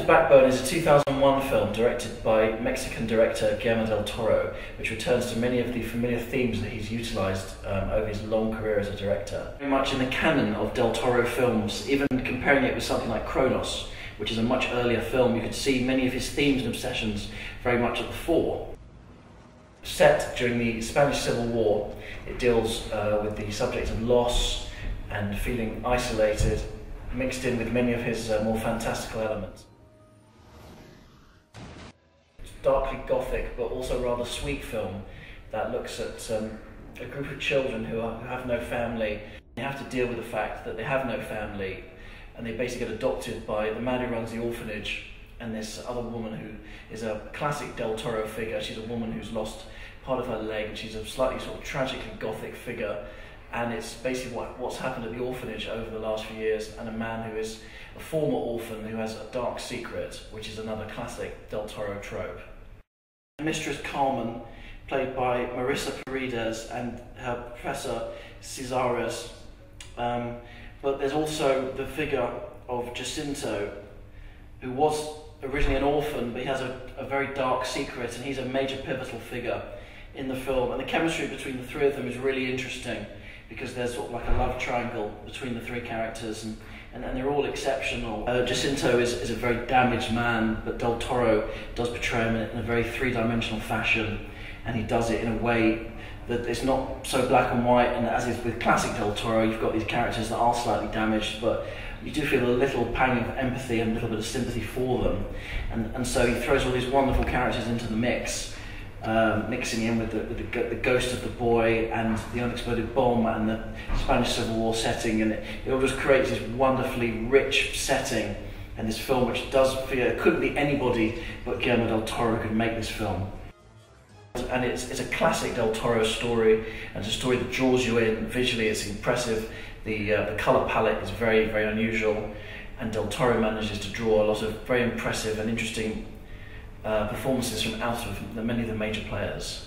Backbone is a 2001 film directed by Mexican director Guillermo Del Toro, which returns to many of the familiar themes that he's utilised over his long career as a director. Very much in the canon of Del Toro films, even comparing it with something like Kronos, which is a much earlier film, you could see many of his themes and obsessions very much at the fore. Set during the Spanish Civil War, it deals with the subject of loss and feeling isolated, mixed in with many of his more fantastical elements. It's darkly gothic, but also rather sweet film that looks at a group of children who have no family. They have to deal with the fact that they have no family, and they basically get adopted by the man who runs the orphanage and this other woman who is a classic Del Toro figure. She's a woman who's lost part of her leg, and she's a slightly sort of tragically gothic figure. And it's basically what's happened at the orphanage over the last few years, and a man who is a former orphan who has a dark secret, which is another classic Del Toro trope. Mistress Carmen, played by Marissa Paredes and her professor Cesares. But there's also the figure of Jacinto, who was originally an orphan, but he has a very dark secret, and he's a major pivotal figure in the film. And the chemistry between the three of them is really interesting, because there's sort of like a love triangle between the three characters, and they're all exceptional. Jacinto is a very damaged man, but Del Toro does portray him in a very three-dimensional fashion, and he does it in a way that it's not so black and white, and as is with classic Del Toro, you've got these characters that are slightly damaged, but you do feel a little pang of empathy and a little bit of sympathy for them, and so he throws all these wonderful characters into the mix, mixing in with the ghost of the boy and the unexploded bomb and the Spanish Civil War setting, and it all just creates this wonderfully rich setting, and this film which does feel it couldn't be anybody but Guillermo Del Toro who could make this film. And it's a classic Del Toro story, and it's a story that draws you in. Visually it's impressive, the colour palette is very, very unusual, and Del Toro manages to draw a lot of very impressive and interesting performances from out of many of the major players.